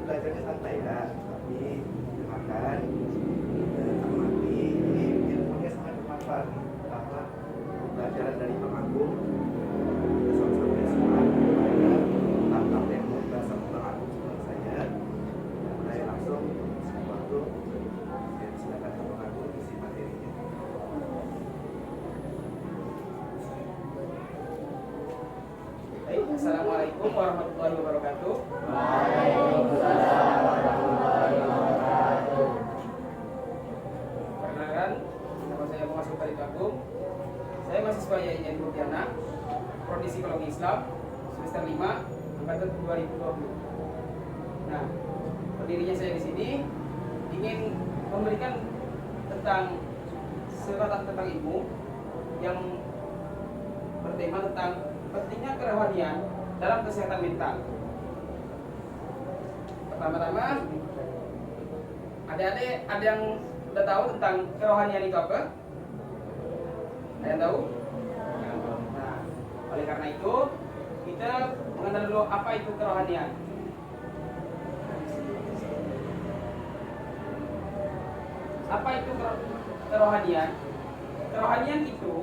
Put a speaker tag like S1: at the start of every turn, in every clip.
S1: belajarnya santai ya, tapi makan, amati, ini ilmunya sangat bermanfaat nih, karena pelajaran dari Pak Agung, kita sama-sama semua tentang demo bahasa Pak Agung sebelum saya langsung waktu saya silakan Pak Agung isi materinya.
S2: Baik, Assalamualaikum warahmatullahi wabarakatuh.
S3: Waalaikumsalam warahmatullahi wabarakatuh.
S2: Perkenalkan, nama saya Muhammad Sultan Agung. Saya mahasiswa YIN Pontianak, Prodi Psikologi Islam, semester 5, angkatan 2020. Nah, berdirinya saya di sini ingin memberikan sebatas tentang ilmu yang bertema tentang pentingnya kerohanian dalam kesehatan mental. Pertama-tama, adik-adik ada yang udah tahu tentang kerohanian itu apa? Ada yang tahu? Nah, oleh karena itu kita mengenal dulu apa itu kerohanian. Apa itu kerohanian? Kerohanian itu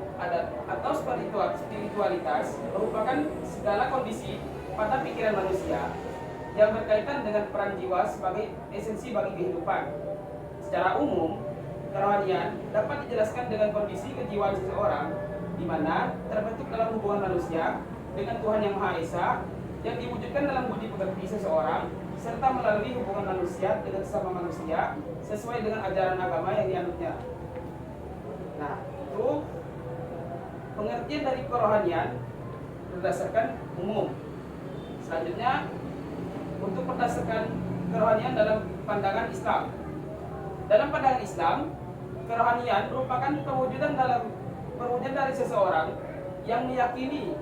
S2: atau spiritualitas merupakan segala kondisi pada pikiran manusia yang berkaitan dengan peran jiwa sebagai esensi bagi kehidupan. Secara umum, kerohanian dapat dijelaskan dengan kondisi kejiwaan seseorang di mana terbentuk dalam hubungan manusia dengan Tuhan Yang Maha Esa yang diwujudkan dalam budi pekerti seseorang serta melalui hubungan manusia dengan sesama manusia sesuai dengan ajaran agama yang dianutnya. Nah, itu pengertian dari kerohanian berdasarkan umum. Selanjutnya, untuk berdasarkan kerohanian dalam pandangan Islam. Dalam pandangan Islam, kerohanian merupakan perwujudan dari seseorang yang meyakini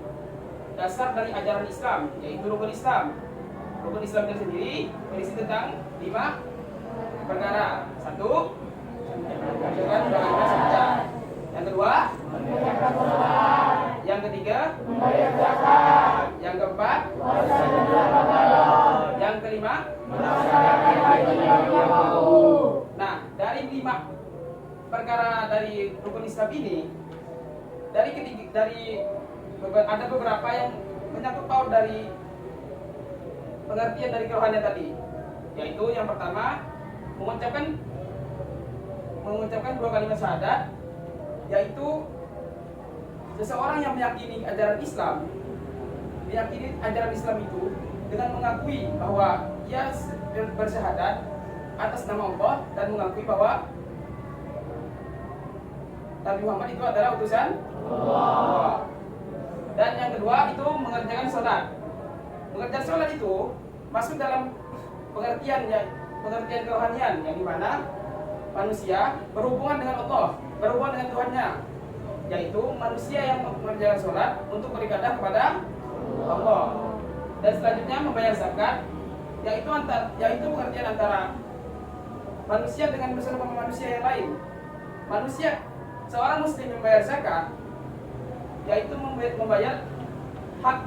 S2: dasar dari ajaran Islam, yaitu rukun Islam. Rukun Islam itu sendiri berisi tentang 5 perkara. 1, menjalankan doa saja. Yang kedua, yang ketiga, yang keempat, yang kelima, nah, dari 5 perkara dari rukun Islam ini, ada beberapa yang menyangkut paut dari pengertian dari kerohanian tadi, yaitu yang pertama mengucapkan 2 kalimat syahadat, yaitu seseorang yang meyakini ajaran Islam itu dengan mengakui bahwa ia bersyahadat atas nama Allah dan mengakui bahwa Nabi Muhammad itu adalah utusan Allah. Dan yang kedua itu mengerjakan sholat. Mengerjakan sholat itu masuk dalam pengertian kerohanian yang dimana manusia berhubungan dengan Allah, berhubungan dengan Tuhannya, yaitu manusia yang mengerjakan sholat untuk beribadah kepada Allah. Dan selanjutnya membayar zakat, yaitu pengertian antara manusia dengan bersama manusia yang lain. Seorang muslim membayar zakat, yaitu membayar hak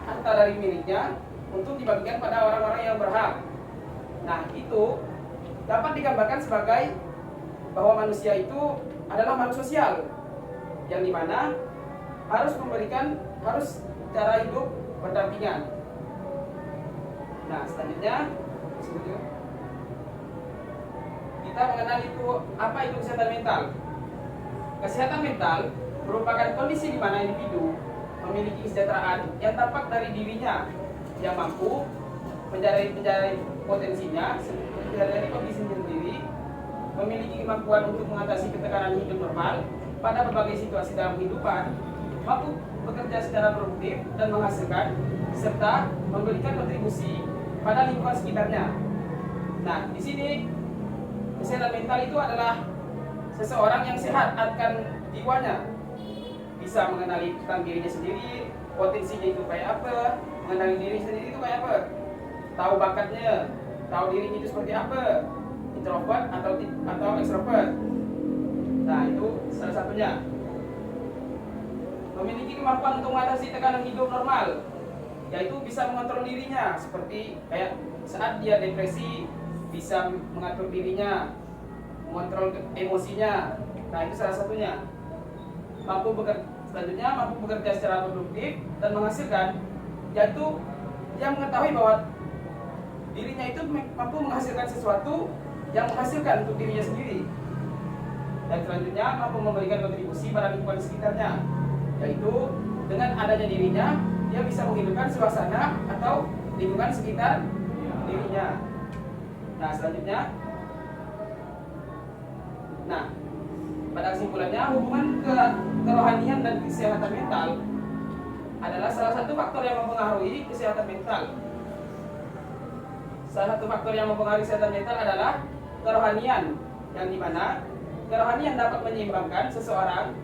S2: harta dari miliknya untuk dibagikan pada orang-orang yang berhak. Nah, itu dapat digambarkan sebagai bahwa manusia itu adalah makhluk sosial, yang dimana harus cara hidup berdampingan. Nah, selanjutnya kita mengenal itu apa itu kesehatan mental. Kesehatan mental merupakan kondisi di mana individu memiliki kesejahteraan yang tampak dari dirinya yang mampu menjadi potensinya dari kondisinya sendiri, memiliki kemampuan untuk mengatasi ketekanan hidup normal pada berbagai situasi dalam kehidupan, mampu bekerja secara produktif dan menghasilkan, serta memberikan kontribusi pada lingkungan sekitarnya. Nah, di sini kesehatan mental itu adalah seseorang yang sehat akan jiwanya, bisa mengenali tentang dirinya sendiri, potensinya itu kayak apa, mengenali diri sendiri itu kayak apa, tahu bakatnya, tahu dirinya itu seperti apa, introvert atau extrovert. Nah, itu salah satunya. Memiliki kemampuan untuk mengatasi tekanan hidup normal, yaitu bisa mengontrol dirinya, seperti kayak saat dia depresi bisa mengatur dirinya, mengontrol emosinya. Nah, itu salah satunya. Selanjutnya mampu bekerja secara produktif dan menghasilkan, yaitu dia mengetahui bahwa dirinya itu mampu menghasilkan sesuatu yang menghasilkan untuk dirinya sendiri. Dan selanjutnya mampu memberikan kontribusi pada lingkungan sekitarnya, yaitu dengan adanya dirinya dia bisa menghidupkan suasana atau lingkungan sekitar dirinya. Nah, selanjutnya, pada kesimpulannya, hubungan kerohanian dan kesehatan mental adalah salah satu faktor yang mempengaruhi kesehatan mental. Salah satu faktor yang mempengaruhi kesehatan mental adalah kerohanian, yang dimana kerohanian dapat menyeimbangkan seseorang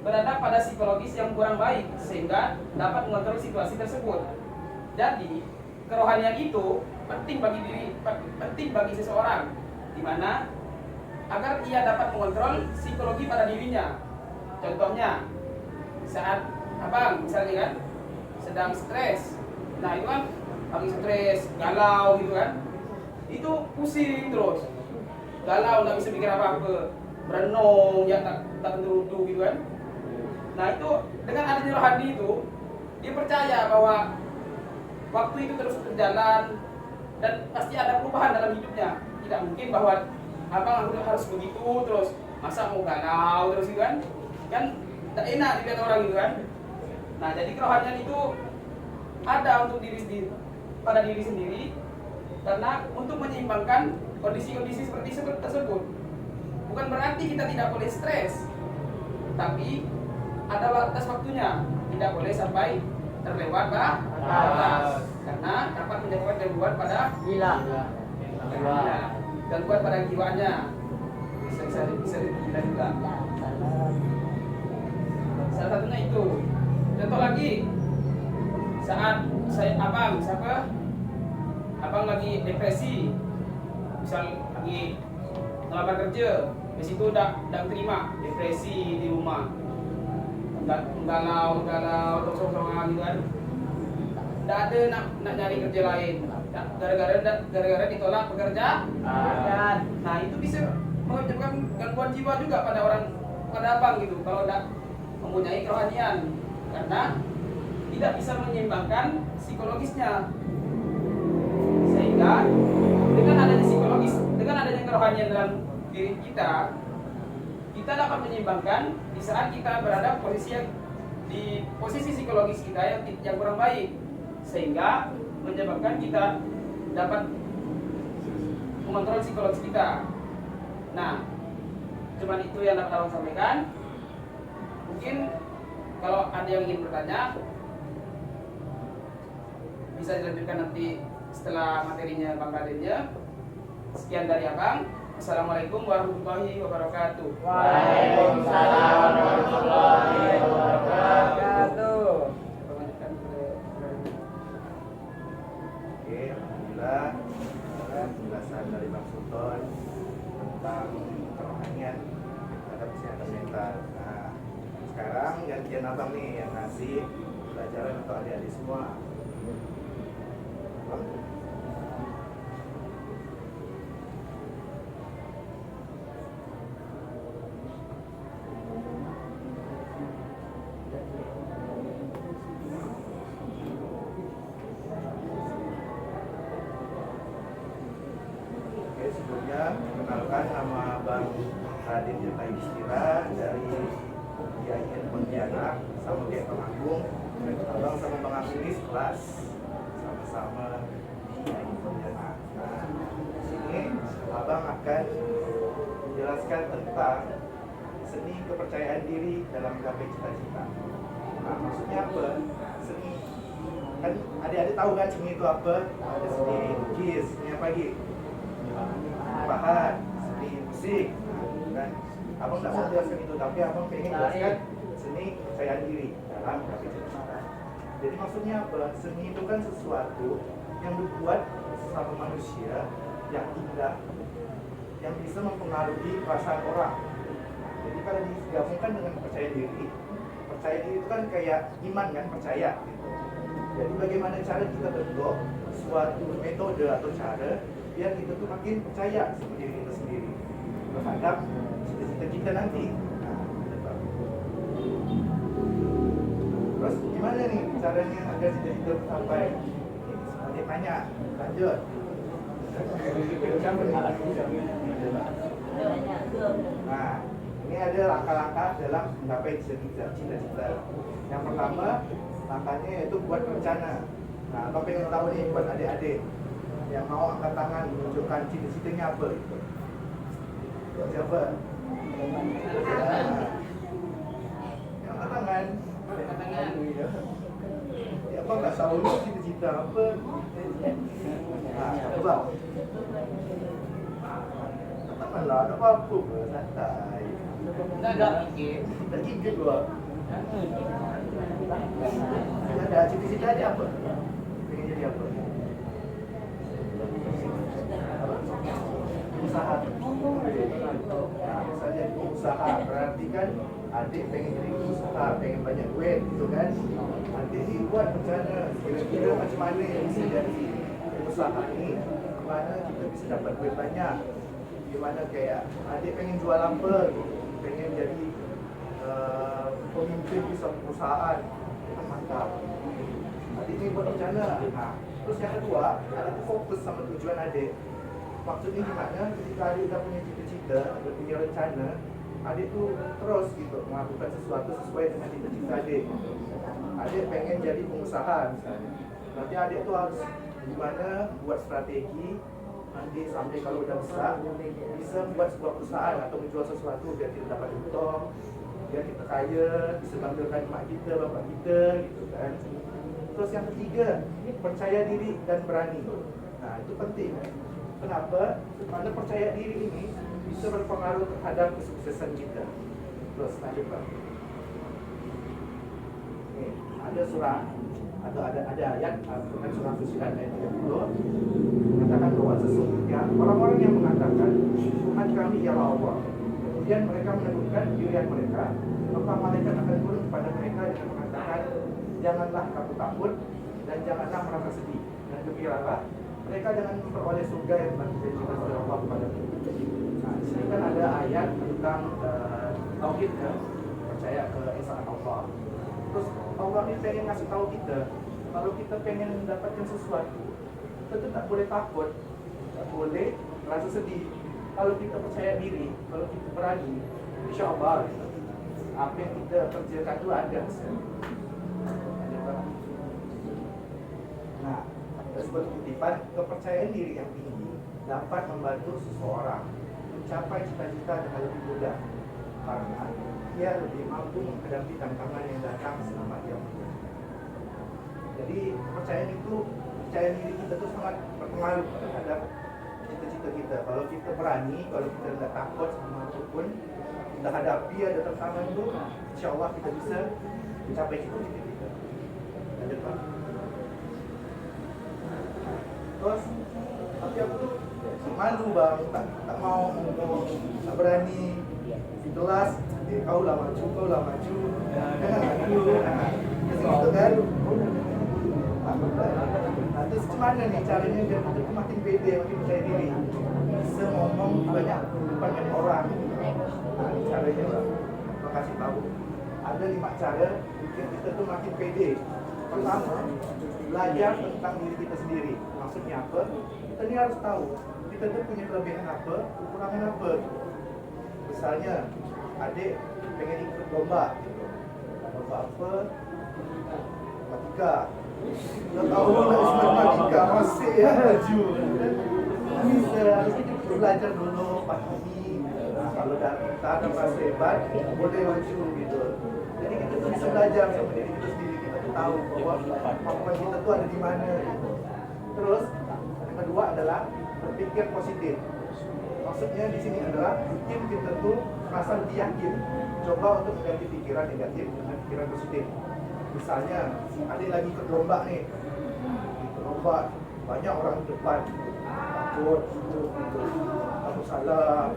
S2: berada pada psikologis yang kurang baik sehingga dapat mengontrol situasi tersebut. Jadi, kerohanian itu penting bagi seseorang, di mana agar ia dapat mengontrol psikologi pada dirinya. Contohnya, saat abang misalnya kan sedang stres, nah itu kan lagi stres, galau gitu kan, itu pusing terus, galau, nggak bisa mikir apa-apa, berenung, ya tak tentu gitu kan. Nah, itu dengan adanya rohani itu, dia percaya bahwa waktu itu terus berjalan dan pasti ada perubahan dalam hidupnya. Tidak mungkin bahwa abang harus begitu terus, masa mau galau terus gitu kan? Kan tak enak dilihat orang gitu kan. Nah, jadi kerohanian itu ada untuk pada diri sendiri, karena untuk menyeimbangkan kondisi-kondisi seperti tersebut. Bukan berarti kita tidak boleh stres, tapi ada batas waktunya, tidak boleh sampai terlewat batas, karena dapat menyebabkan gangguan pada gangguan pada jiwanya, bisa gila juga. Salah satunya itu. Contoh lagi, saat abang lagi depresi, misal lagi ngelamar kerja, di situ udah terima depresi di rumah, galau terus-terusan gitu kan, nggak ada nak nyari kerja lain, gara-gara ditolak pekerjaan. Nah, itu bisa menyebabkan gangguan jiwa juga pada abang gitu, kalau tidak mempunyai kerohanian, karena tidak bisa menyeimbangkan psikologisnya. Sehingga dengan adanya kerohanian dalam diri kita dapat menyeimbangkan di saat kita berada di posisi psikologis kita yang kurang baik, sehingga menyebabkan kita dapat mengontrol psikologis kita. Nah, cuman itu yang dapat abang sampaikan. Mungkin kalau ada yang ingin bertanya, bisa dilanjutkan nanti setelah materinya Bang Radennya. Sekian dari abang. Assalamualaikum warahmatullahi wabarakatuh.
S3: Waalaikumsalam warahmatullahi wabarakatuh.
S1: Oke, alhamdulillah penjelasan dari Bang Sultan tentang kerohanian terhadap kesehatan mental. Nah, sekarang gantian abang nih yang ngasih pelajaran untuk adik-adik semua. Bang. ingin Pontianak sama kayak Bang Agung, abang sama Bang Agung ini sekelas, sama-sama di IAIN Pontianak. Nah, di sini abang akan menjelaskan tentang seni kepercayaan diri dalam menggapai cita-cita. Nah, maksudnya apa? Seni, kan adik-adik tahu kan seni itu apa? Ada seni lukis, seni apa lagi? Pahat, seni musik, kan? Abang tak mau jelaskan itu, tapi abang pengen jelaskan seni kepercayaan diri dalam menggapai cita-cita. Jadi maksudnya apa? Seni itu kan sesuatu yang dibuat sesama manusia yang indah, yang bisa mempengaruhi perasaan orang. Jadi kalau digabungkan dengan percaya diri itu kan kayak iman kan, percaya gitu. Jadi bagaimana cara kita bentuk suatu metode atau cara biar kita tuh makin percaya sama diri kita sendiri terhadap cita-cita kita nanti. Nah, terus gimana nih caranya agar cita-cita tercapai? Ini tanya, lanjut. Nah, ini ada langkah-langkah dalam menggapai cita-cita. Yang pertama, langkahnya yaitu buat rencana. Nah, kau pengen tahu nih buat adik-adik yang mau angkat tangan menunjukkan cita-citanya apa gitu. Siapa? Yang angkat tangan. Ya, apa nggak tahu nih cita-cita apa? Nah, coba. Katakanlah, ada apa-apa, santai.
S2: Enggak mikir.
S1: Tak gigit gua. Ada cita-cita dia apa? Pengen jadi apa? Usaha. Nah, misalnya usaha berarti kan adik pengen jadi usaha, pengen banyak duit gitu kan. Adik ni buat rencana kira-kira macam mana yang bisa jadi usaha ni, mana kita bisa dapat duit banyak. Gimana kayak adik pengen jual apa, pengen jadi pemimpin di suatu perusahaan, itu mantap. Adik ni buat rencana. Nah, terus yang kedua, adik tu fokus sama tujuan adik. Maksudnya gimana? Ketika adik dah punya cita-cita, dah punya rencana, adik tu terus gitu melakukan sesuatu sesuai dengan cita-cita adik. Adik pengen jadi pengusaha misalnya. Nanti adik tu harus gimana buat strategi nanti sampai kalau udah besar bisa buat sebuah perusahaan atau menjual sesuatu biar kita dapat untung, biar kita kaya, bisa banggakan mak kita, bapak kita gitu kan. Terus yang ketiga, percaya diri dan berani. Nah, itu penting. Kenapa? Karena percaya diri ini bisa berpengaruh terhadap kesuksesan kita. Terus lanjut Pak. Nih, ada surah atau ada ayat Al-Quran surah Fussilat ayat 30 mengatakan bahwa sesungguhnya orang-orang yang mengatakan Tuhan kami ialah Allah, kemudian mereka meneguhkan pilihan mereka, maka malaikat akan turun kepada mereka dengan mengatakan, janganlah kamu takut dan janganlah merasa sedih dan gembiralah, mereka jangan memperoleh surga yang telah dijanjikan oleh Allah kepada mereka. Nah, di sini kan ada ayat tentang tauhid ya, percaya ke Esa Allah. Terus Allah ini pengen ngasih tahu kita, kalau kita pengen mendapatkan sesuatu, kita tak boleh takut, tak boleh rasa sedih. Kalau kita percaya diri, kalau kita berani, insya Allah apa yang kita kerjakan itu ada hasilnya. Nah, sebuah kutipan, kepercayaan diri yang tinggi dapat membantu seseorang mencapai cita-cita dengan lebih mudah karena ia lebih mampu menghadapi tantangan yang datang selama dia muda. Jadi kepercayaan diri kita itu sangat berpengaruh terhadap cita-cita kita. Kalau kita berani, kalau kita tidak takut sama apapun, kita hadapi ada tantangan itu, insya Allah kita bisa mencapai cita-cita kita. Lanjut Pak. Terus, tapi aku tuh malu bang, tak mau ngomong, tak berani di kelas. Kau lah maju, jangan maju. Gitu kan? Nanti gimana nih caranya biar kita tuh makin pede, makin percaya diri, bisa ngomong banyak orang. Nah, ini caranya lah. Kita kasih tahu. Ada 5 cara bikin kita tuh makin pede. Pertama, belajar tentang diri kita sendiri. Maksudnya apa? Kita ini harus tahu kita tuh punya kelebihan apa, kekurangan apa. Misalnya, adik pengen ikut lomba, gitu. apa-apa matematika. Dah tahu nak isi matematika masih ya maju. Bisa belajar dulu pahami. Kalau dah tak ada masa hebat boleh maju gitu. Jadi kita tuh bisa belajar sama diri kita sendiri. Kita tuh tahu bahwa kemampuan kita tuh ada di mana gitu. Terus yang kedua adalah berpikir positif. Maksudnya di sini adalah bikin kita tuh merasa lebih yakin. Coba untuk mengganti pikiran negatif dengan pikiran positif. Misalnya, adik lagi ikut lomba nih. Ikut lomba, banyak orang di depan. Takut, aku salah,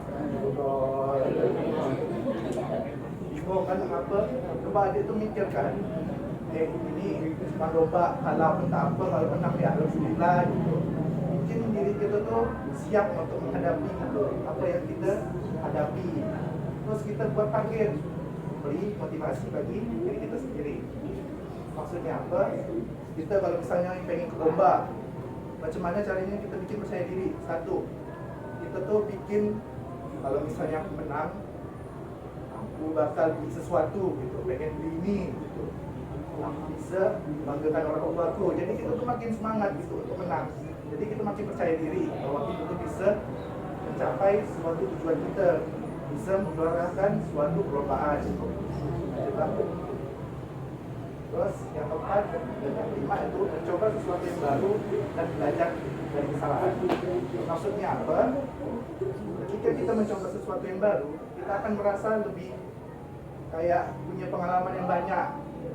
S1: bingung kan apa. Coba adik tuh mikir kan, ini cuma lomba, kalah pun tak apa, kalau menang ya alhamdulillah gitu. Bikin diri kita tuh siap untuk menghadapi gitu, apa yang kita hadapi. Terus kita buat target, beri motivasi bagi diri kita sendiri. Maksudnya apa? Kita kalau misalnya pengen ke lomba, macam mana caranya kita bikin percaya diri? Satu, kita tuh bikin kalau misalnya aku menang, aku bakal beli sesuatu gitu, pengen beli ini gitu. Aku bisa banggakan orang tua aku. Jadi kita tuh makin semangat gitu untuk menang. Jadi kita makin percaya diri bahwa kita tuh bisa mencapai suatu tujuan kita, bisa menggelarkan suatu perlombaan gitu. Terus yang keempat dan yang kelima itu mencoba sesuatu yang baru dan belajar dari kesalahan. Maksudnya apa? Ketika kita mencoba sesuatu yang baru, kita akan merasa lebih kayak punya pengalaman yang banyak.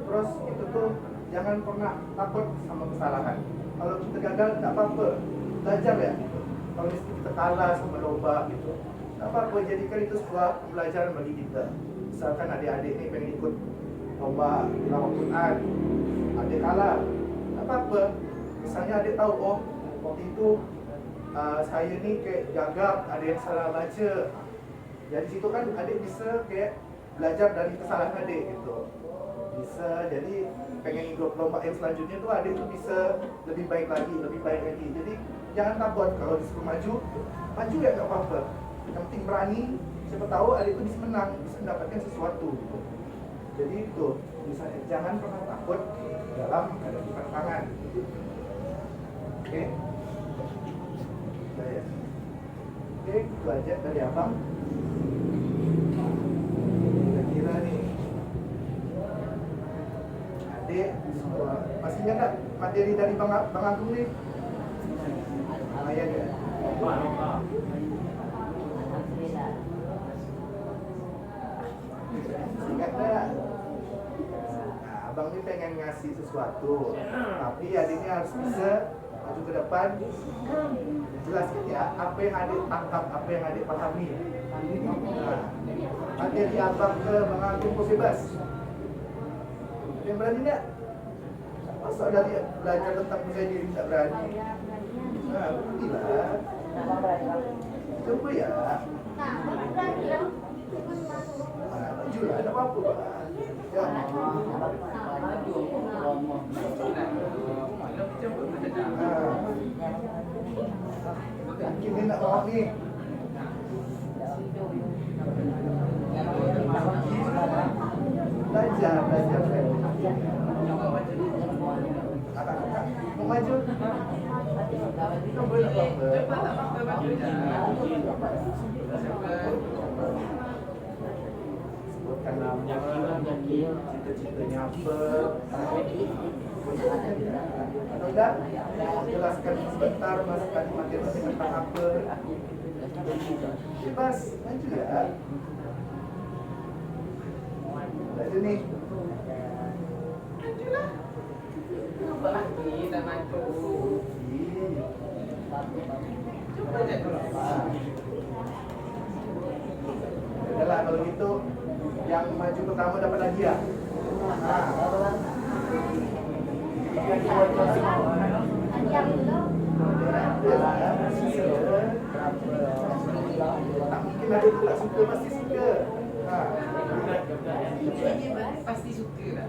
S1: Terus itu tuh jangan pernah takut sama kesalahan. Kalau kita gagal, tak apa-apa, belajar ya. Kalau misalnya kita kalah sama lomba gitu, tak apa-apa, jadikan itu sebuah pembelajaran bagi kita. Misalkan adik-adik ini pengen ikut lomba tilawah Quran, adik kalah, tak apa-apa. Misalnya adik tahu, oh waktu itu saya ni kayak gagap, ada yang salah baca. Jadi situ kan adik bisa kayak belajar dari kesalahan adik gitu. Bisa jadi pengen ikut lomba yang selanjutnya tuh adik tuh bisa lebih baik lagi. Jadi jangan takut kalau disuruh maju ya nggak apa-apa. Yang penting berani, siapa tahu adik tuh bisa menang, bisa mendapatkan sesuatu gitu. Jadi itu, misalnya jangan pernah takut dalam menghadapi tantangan. Oke? Ya. Oke, itu aja dari abang. Kira-kira nih, adik, masih ingat gak materi dari Bang Agung nih? Lumayan ya? Ingat gak? Nah, abang ini pengen ngasih sesuatu, tapi adiknya harus bisa maju ke depan, jelaskan ya apa yang adik tangkap, apa yang adik pahami. Nah, materi abang ke Bang Agung kok bebas. Yang berani tak? Masa dari belajar tentang percaya diri tak berani? Nah, buktilah. Coba ya. Majulah, tak apa-apa Pak. Ya. Yakin ni nak bawa ni? Belajar. Kakak mau maju? Coba tak apa-apa. Sebutkan nama, cita-citanya apa. Atau enggak? Jelaskan sebentar materi tentang apa. Bebas, maju ya. Maju nih. Majulah. Coba lagi, dah maju. Coba aja dulu. Yalah kalau gitu, yang maju pertama dapat hadiah. Nah. Tak mungkin ada tu tak suka, pasti suka.
S2: Pasti suka lah.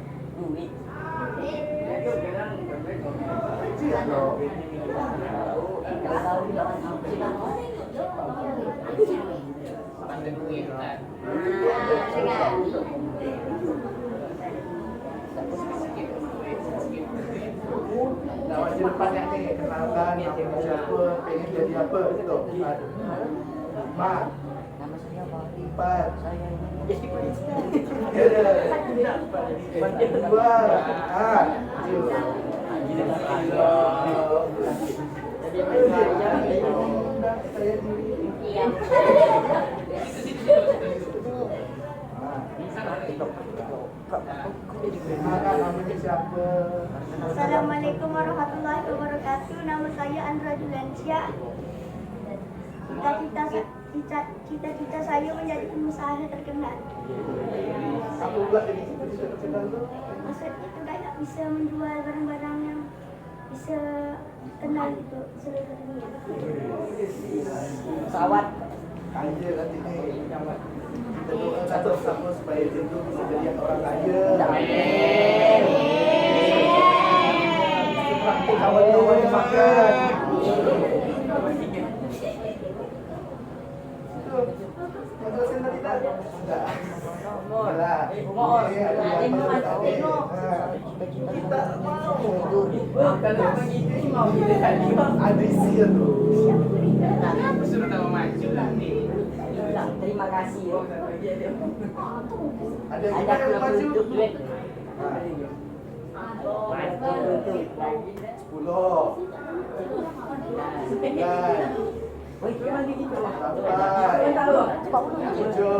S3: Ada duit kan.
S1: maju depannya nih, kenalkan namanya siapa, pengen jadi apa gitu. Mak,
S3: Nama saya Wali.
S1: empat,
S3: Saya ini jadi polisi.
S1: dua, saya diri.
S3: Iya.
S1: Kenalkan namanya siapa.
S4: Assalamualaikum warahmatullahi wabarakatuh. Nama saya Andra Juliansyah. Cita-cita saya menjadi pengusaha terkenal.
S1: Apa pula jadi cita-cita terkenal tu?
S4: Maksudnya itu kayak bisa menjual barang-barang yang bisa kenal gitu seluruh dunia.
S3: Pesawat.
S1: Kaya nanti ni. Kita doakan bersama supaya dia tu bisa jadi orang kaya.
S3: Amin.
S1: Praktik kawan-kawan yang makan. Madrasah tadi tak? Tak. Yalah. Ini ada yang tadi. Kita mau.
S3: Kalau begitu sih mau kita tadi.
S1: Ada isi tu.
S2: Aku suruh tahu maju lah nih.
S3: Terima kasih.
S1: Ada
S3: Ada
S1: kita yang maju.
S3: untuk duit.
S1: Sepuluh.
S3: Woi, memang gitu.
S1: Lapan. Tujuh.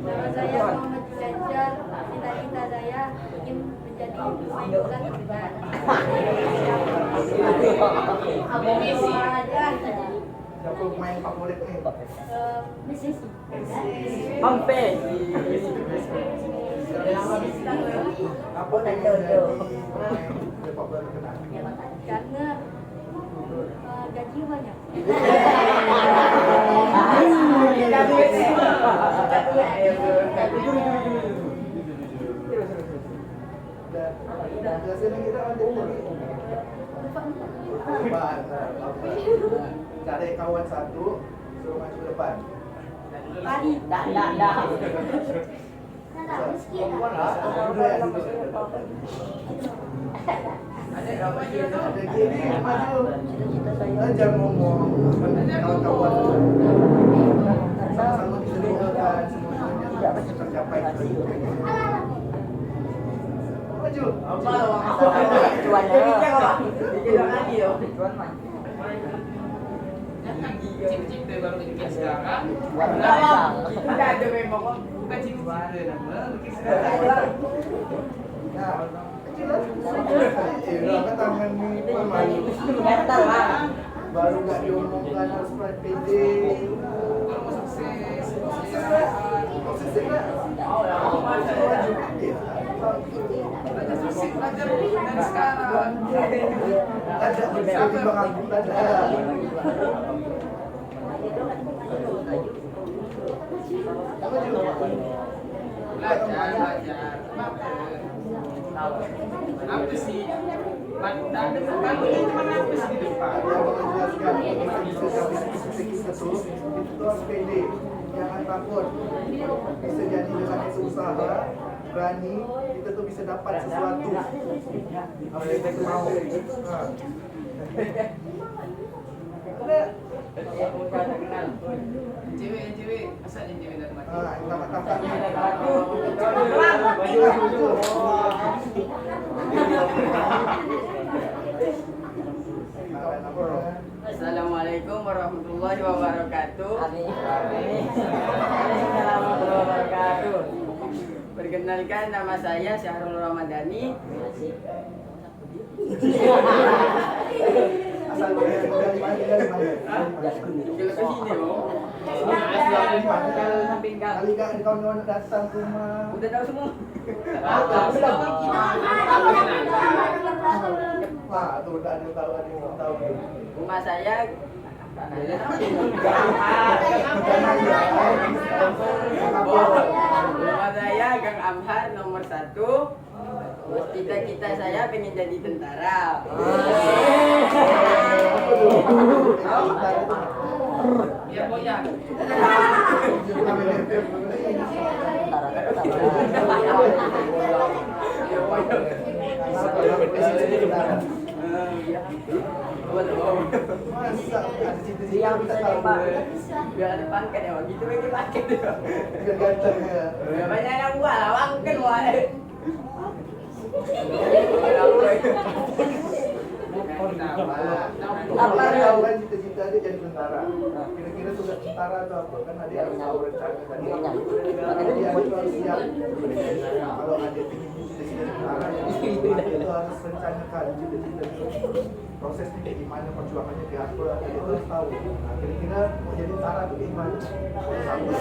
S4: Nama saya Muhammad Juliansyah. Cita-cita saya ingin menjadi pemain bola terkenal.
S1: Siapa pemain favorit ni?
S4: Messi.
S3: Mampe.
S1: Apa yang jadi sepak bola terkenal?
S4: Karena gaji banyak.
S1: Dah senang kita ada lagi. Cari kawan satu, suruh maju depan.
S4: Pari.
S3: Dah.
S4: Nah, miskin.
S1: Ada gini maju.
S3: Cita-cita saya.
S1: Jangan ngomong. Kawan-kawan. Sama-sama kita doakan semuanya tercapai. Maju.
S3: Tuan lagi yo. Tuan mah.
S2: Cip-cip baru bikin sekarang.
S3: Udah ada memang.
S2: Bukan cip-cip nama, bikin sekarang.
S1: Nah, kecil lah. Kan tangan ni pun maju.
S3: Gatal lah.
S1: Baru nak diomongkan harus pendek.
S2: Kalau mau sukses,
S1: Sukses lah.
S2: belajar fisik, belajar dari sekarang.
S1: Ada bersama aku ada.
S2: Belajar. Apa sih? Ada bangunnya cuma apa sih di depan?
S1: Yang menjelaskan bisa capai sukses kita tu, itu harus pendek. Jangan takut. Bisa jadi dengan usaha, berani, kita tu bisa dapat sesuatu. Apa yang kita mahu. Ada.
S2: Cewek, asalnya cewek dari mati.
S1: Kakak-kakak ni.
S5: Assalamualaikum warahmatullahi wabarakatuh.
S3: Amin. Assalamualaikum warahmatullahi wabarakatuh.
S5: Perkenalkan, nama saya Syahrul Ramadhani.
S1: Asal dari mana?
S5: Tinggal ke sini loh.
S1: Kali gak ada kawan-kawan datang ke rumah.
S5: Udah tahu semua.
S1: Wah, tu tak ada tahu ada yang tahu.
S5: Rumah saya Rumah saya Gang Amhar nomor 1 Cita-cita saya pengen jadi tentara.
S2: Biar goyang.
S3: Yang bisa tembak.
S5: Biar ada pangkat ya, gitu bagi pangkat ya.
S1: Biar ganteng ya.
S5: Banyak yang gua lah, kan wah.
S1: Apa tahu kan cita-cita dia jadi tentara. Kira-kira tugas tentara atau apa? Kan ada yang tahu rencana tadi. Dia harus siap. Kalau ada cita-cita tentara itu harus rencanakan cita-cita prosesnya kayak gimana, perjuangannya di apa, itu harus tahu. Nah, kira-kira mau jadi tentara itu gimana? Sama.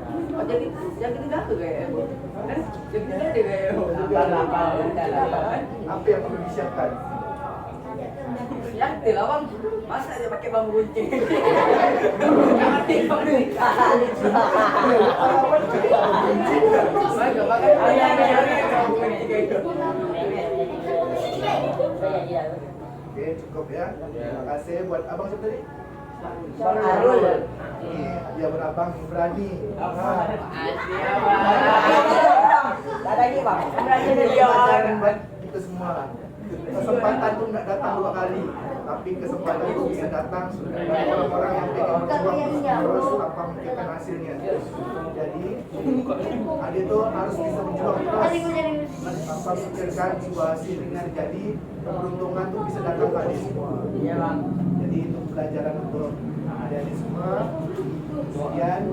S5: Oh, jadi yang ketiga tuh kayak kan yang ketiga deh kayak
S1: Apa yang perlu disiapkan?
S5: yang tilawang masa aja pakai bambu runcing. Jangan tidur nih.
S1: Oke, cukup ya. Terima kasih buat abang siapa tadi?
S3: Bang Arul.
S1: Ini dia berabang berani.
S3: Ada lagi bang.
S1: Pelajaran buat kita semua. Kesempatan tuh nggak datang 2 kali, tapi kesempatan itu bisa datang dari orang-orang yang pengen berjuang terus tanpa memikirkan hasilnya. Jadi, adik tuh harus bisa berjuang terus tanpa memikirkan sebuah hasil yang terjadi. Keberuntungan tuh bisa datang ke adik semua.
S5: Iya bang.
S1: Jadi itu pelajaran untuk adik-adik semua. Sekian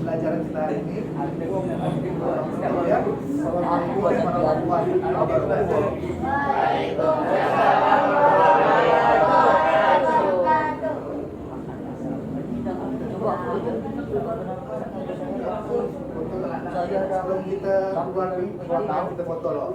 S1: pelajaran kita hari ini. Ya. Assalamualaikum warahmatullahi wabarakatuh. Sebelum kita keluar kita foto loh.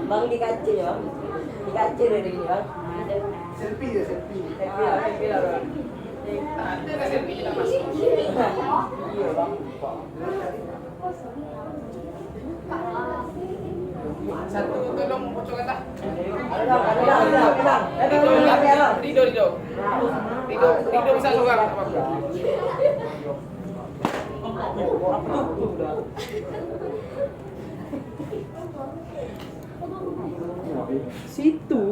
S3: Bang dikaci ya, dikaci dari ini bang.
S1: Selfie ya selfie.
S2: Ada nggak selfie kita mas?
S3: Iya bang.
S2: Satu tolong pocong kata. Rido bisa seorang. Situ.